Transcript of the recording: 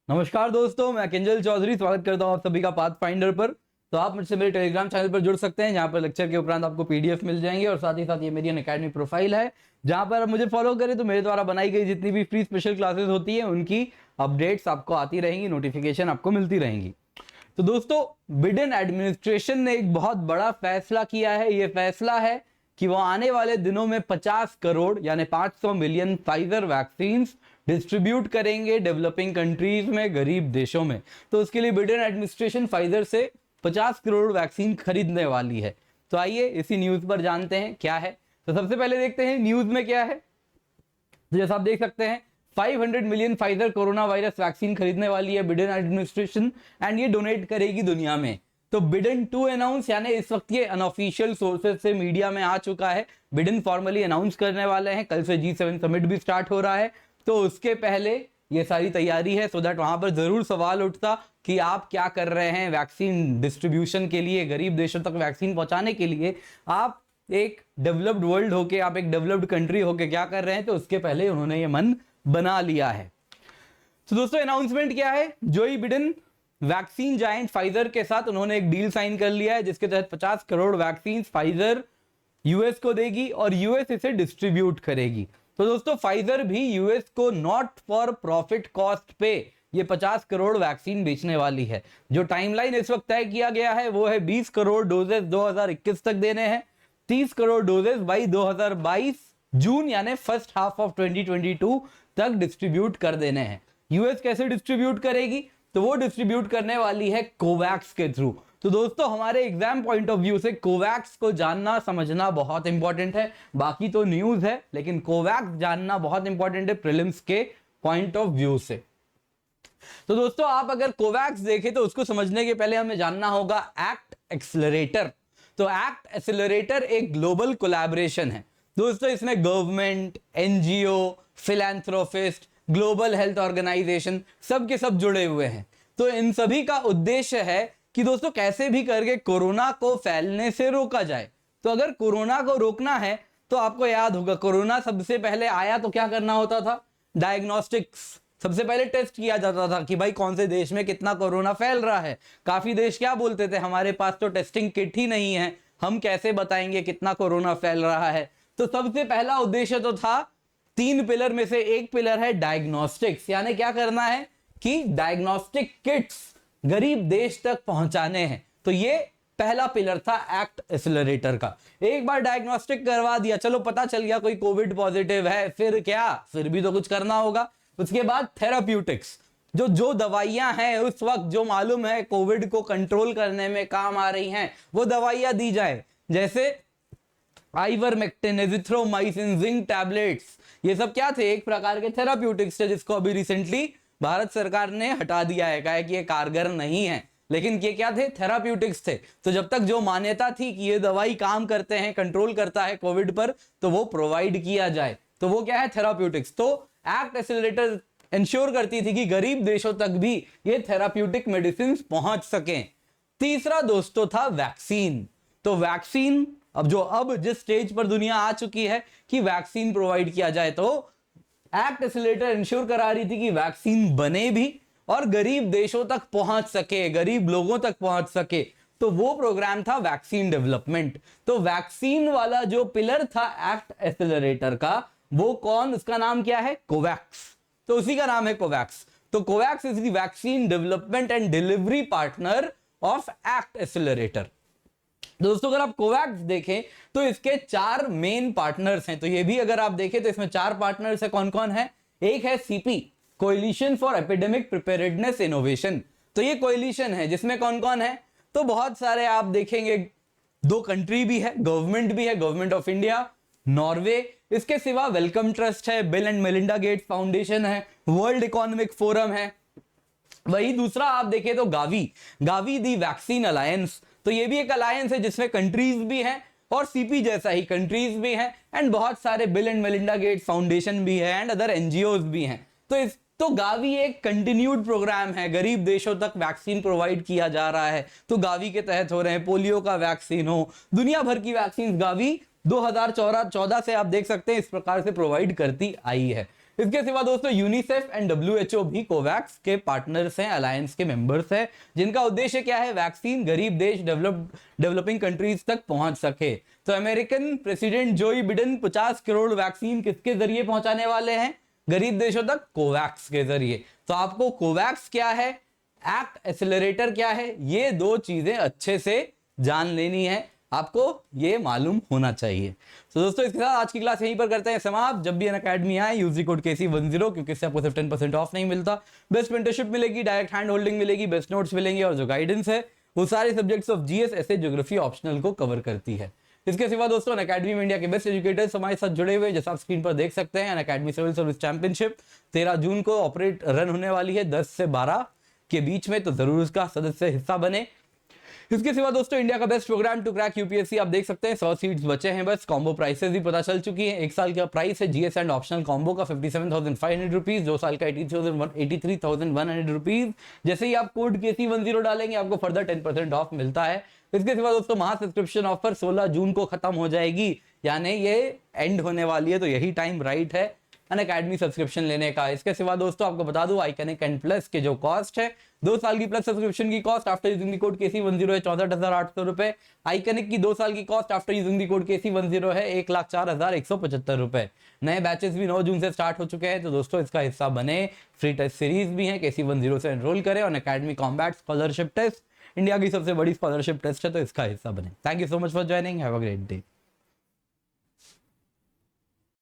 नमस्कार दोस्तों, मैं किंजल चौधरी स्वागत करता हूं आप सभी का पाथ फाइंडर पर। तो आप मुझसे मेरे टेलीग्राम चैनल पर जुड़ सकते हैं, जहां पर लेक्चर के उपरांत आपको पीडीएफ मिल जाएंगे और साथ ही साथ ये मेरी अनअकैडमी प्रोफाइल है, जहां पर आप मुझे फॉलो करें तो मेरे द्वारा बनाई गई जितनी भी फ्री स्पेशल क्लासेस होती है उनकी अपडेट्स आपको आती रहेंगी, नोटिफिकेशन आपको मिलती रहेंगी। तो दोस्तों, बिडेन एडमिनिस्ट्रेशन ने एक बहुत बड़ा फैसला किया है। यह फैसला है कि वो आने वाले दिनों में 50 करोड़ यानी 500 मिलियन फाइजर वैक्सीन डिस्ट्रीब्यूट करेंगे डेवलपिंग कंट्रीज में, गरीब देशों में। तो उसके लिए बिडेन एडमिनिस्ट्रेशन फाइजर से 50 करोड़ वैक्सीन खरीदने वाली है। तो आइए इसी न्यूज पर जानते हैं क्या है। तो सबसे पहले देखते हैं न्यूज में क्या है। तो जैसा आप देख सकते हैं, 500 million Pfizer corona virus vaccine खरीदने वाली है बिडेन एडमिनिस्ट्रेशन एंड ये डोनेट करेगी दुनिया में। तो बिडेन 2 अनाउंस, यानी इस वक्त ये अनऑफिशियल सोर्सेज से मीडिया में आ चुका है। बिडेन फॉर्मली अनाउंस करने वाले हैं। कल से G7 समिट भी स्टार्ट हो रहा है, तो उसके पहले ये सारी तैयारी है, सो दैट वहां पर जरूर सवाल उठता कि आप क्या कर रहे हैं वैक्सीन डिस्ट्रीब्यूशन के लिए, गरीब देशों तक वैक्सीन पहुंचाने के लिए। आप एक डेवलप्ड वर्ल्ड होके, आप एक डेवलप्ड कंट्री होके क्या कर रहे हैं। तो उसके पहले उन्होंने ये मन बना लिया है। तो दोस्तों, अनाउंसमेंट क्या है। जोई बिडेन वैक्सीन जायंट फाइजर के साथ उन्होंने एक डील साइन कर लिया है, जिसके तहत 50 करोड़ वैक्सीन फाइजर यूएस को देगी और यूएस इसे डिस्ट्रीब्यूट करेगी। तो दोस्तों, फाइजर भी यूएस को नॉट फॉर प्रॉफिट कॉस्ट पे ये 50 करोड़ वैक्सीन बेचने वाली है। जो टाइमलाइन इस वक्त तय किया गया है वो है 20 करोड़ डोजेस 2021 तक देने हैं, 30 करोड़ डोजेस बाई 2022 जून यानी फर्स्ट हाफ ऑफ 2022 तक डिस्ट्रीब्यूट कर देने हैं। यूएस कैसे डिस्ट्रीब्यूट करेगी, तो वो डिस्ट्रीब्यूट करने वाली है कोवैक्स के थ्रू। तो दोस्तों, हमारे एग्जाम पॉइंट ऑफ व्यू से कोवैक्स को जानना समझना बहुत इंपॉर्टेंट है। बाकी तो न्यूज है, लेकिन कोवैक्स जानना बहुत इंपॉर्टेंट है प्रीलिम्स के पॉइंट ऑफ व्यू से। तो दोस्तों, आप अगर कोवैक्स देखें तो उसको समझने के पहले हमें जानना होगा एक्ट एक्सेलरेटर। तो एक्ट एक्सेलरेटर एक ग्लोबल कोलैबोरेशन है दोस्तों। इसमें government, NGO, philanthropist, global health organisation सब के सब जुड़े हुए हैं। तो इन सभी का उद्देश्य है कि दोस्तों कैसे भी करके कोरोना को फैलने से रोका जाए। तो अगर कोरोना को रोकना है तो आपको याद होगा, कोरोना सबसे पहले आया तो क्या करना होता था, डायग्नोस्टिक्स सबसे पहले टेस्ट किया जाता था कि भाई कौन से देश में कितना कोरोना फैल रहा है। काफी देश क्या बोलते थे, हमारे पास तो टेस्टिंग किट ही नहीं है, हम कैसे बताएंगे कितना कोरोना फैल रहा है। तो सबसे पहला उद्देश्य तो था, 3 पिलर में से एक पिलर है डायग्नोस्टिक्स, यानी क्या करना है कि डायग्नोस्टिक किट्स गरीब देश तक पहुंचाने हैं। तो ये पहला पिलर था एक्ट एक्सेलरेटर का। एक बार डायग्नोस्टिक करवा दिया, चलो पता चल गया कोई कोविड पॉजिटिव है, फिर क्या, फिर भी तो कुछ करना होगा। उसके बाद थेराप्यूटिक्स, जो दवाइयां हैं उस वक्त जो मालूम है कोविड को कंट्रोल करने में काम आ रही हैं, वो दवाइयां दी जाए। जैसे आइवरमेक्टिन, एजिथ्रोमाइसिन, जिंक टैबलेट्स, ये सब क्या थे, एक प्रकार के थेराप्यूटिक्स थे, जिसको अभी रिसेंटली भारत सरकार ने हटा दिया है, कहा है कि ये कारगर नहीं है। लेकिन ये क्या थे, थेराप्यूटिक्स थे। तो जब तक जो मान्यता थी कि ये दवाई काम करते हैं, कंट्रोल करता है कोविड पर, तो वो प्रोवाइड किया जाए। तो वो क्या है, थेराप्यूटिक्स। तो एक्ट एक्सेलरेटर इंश्योर करती थी कि गरीब देशों तक भी ये थेराप्यूटिक मेडिसिन पहुंच सकें। तीसरा दोस्तों था वैक्सीन। तो वैक्सीन अब जिस स्टेज पर दुनिया आ चुकी है कि वैक्सीन प्रोवाइड किया जाए, तो एक्ट एक्सेलरेटर इंश्योर करा रही थी कि वैक्सीन बने भी और गरीब देशों तक पहुंच सके, गरीब लोगों तक पहुंच सके। तो वो प्रोग्राम था वैक्सीन डेवलपमेंट। तो वैक्सीन वाला जो पिलर था एक्ट एक्सेलरेटर का, वो कौन, उसका नाम क्या है, कोवैक्स। तो उसी का नाम है कोवैक्स। तो Covax is the vaccine development and delivery partner of act accelerator. दोस्तों, अगर आप कोवैक्स देखें तो इसके 4 मेन पार्टनर्स हैं। तो ये भी अगर आप देखें तो इसमें 4 पार्टनर्स है। कौन कौन है, एक है CP, coalition for epidemic preparedness innovation. तो ये कोएलिशन है जिसमें कौन कौन है, तो बहुत सारे आप देखेंगे, 2 कंट्री भी है, गवर्नमेंट भी है, गवर्नमेंट ऑफ इंडिया, नॉर्वे। इसके सिवा वेलकम ट्रस्ट है, bill and Melinda Gates foundation है, वर्ल्ड इकोनॉमिक फोरम है। वही दूसरा आप देखें तो गावी दी वैक्सीन अलायंस। तो ये भी एक अलायंस है जिसमें कंट्रीज भी हैं और सीपी जैसा ही कंट्रीज भी हैं, एंड बहुत सारे bill and Melinda Gates foundation भी है एंड अदर एनजीओज भी हैं। तो गावी एक कंटिन्यूड प्रोग्राम है, गरीब देशों तक वैक्सीन प्रोवाइड किया जा रहा है। तो गावी के तहत हो रहे हैं, पोलियो का वैक्सीन हो, दुनिया भर की वैक्सीन गावी 2014 से आप देख सकते हैं इस प्रकार से प्रोवाइड करती आई है। इसके सिवा दोस्तों यूनिसेफ एंड WHO भी कोवैक्स के पार्टनर्स हैं, अलायंस के मेंबर्स हैं, जिनका उद्देश्य क्या है, वैक्सीन गरीब देश डेवलपिंग कंट्रीज तक पहुंच सके। तो अमेरिकन प्रेसिडेंट जोई बिडेन 50 करोड़ वैक्सीन किसके जरिए पहुंचाने वाले हैं, गरीब देशों तक, कोवैक्स के जरिए। तो आपको कोवैक्स क्या है, एक्ट एक्सेलरेटर क्या है, ये दो चीजें अच्छे से जान लेनी है, आपको ये मालूम होना चाहिए। तो दोस्तों इसके साथ आज की क्लास यहीं पर करते हैं समाप्त। जब भी अनअकैडमी आए यूज कोड KC10, क्योंकि इससे आपको सिर्फ 10% ऑफ नहीं मिलता, बेस्ट मेंटरशिप मिलेगी, डायरेक्ट हैंड होल्डिंग मिलेगी, बेस्ट नोट्स मिलेंगे, और जो गाइडेंस है वो सारे सब्जेक्ट्स ऑफ GS, ऐसे ज्योग्राफी ऑप्शनल को कवर करती है। इसके सिवा दोस्तों अनअकैडमी में इंडिया के बेस्ट एजुकेटर्स हमारे साथ जुड़े हुए, जैसा आप स्क्रीन पर देख सकते हैं। अनअकैडमी सिविल सर्विस चैंपियनशिप 13 जून को रन होने वाली है 10 से 12 के बीच में, तो जरूर उसका सदस्य हिस्सा बने। इसके सिवा दोस्तों इंडिया का best programme to crack UPSC आप देख सकते हैं, 100 सीट्स बचे हैं बस। कॉम्बो प्राइसेस भी पता चल चुकी है। एक साल का प्राइस है GS एंड ऑप्शनल कॉम्बो का 57,500 रुपीज, 2 साल का 83,100 रुपीज। जैसे ही आप कोड KC10 डालेंगे आपको फर्दर 10% ऑफ मिलता है। इसके सिवा दोस्तों महा सब्सक्रिप्शन ऑफर 16 जून को खत्म हो जाएगी, यानी ये एंड होने वाली है, तो यही टाइम राइट है अनअकैडमी सब्सक्रिप्शन लेने का। इसके सिवा दोस्तों आपको बता दूं आइकनिक एंड प्लस के जो कॉस्ट है, 2 साल की प्लस सब्सक्रिप्शन की cost after using the code KC10 है 64,800 रुपए। आइकनिक की 2 साल की cost after using the code KC10 है 1,04,175 रुपए। नए बैचेस भी 9 जून से स्टार्ट हो चुके हैं, तो दोस्तों इसका हिस्सा बने। फ्री टेस्ट सीरीज भी है, KC10 से एनरोल करें। और Unacademy combat scholarship test India की सबसे बड़ी स्कॉलरशिप टेस्ट है, तो इसका हिस्सा बने। Thank you so much for joining, have a great day.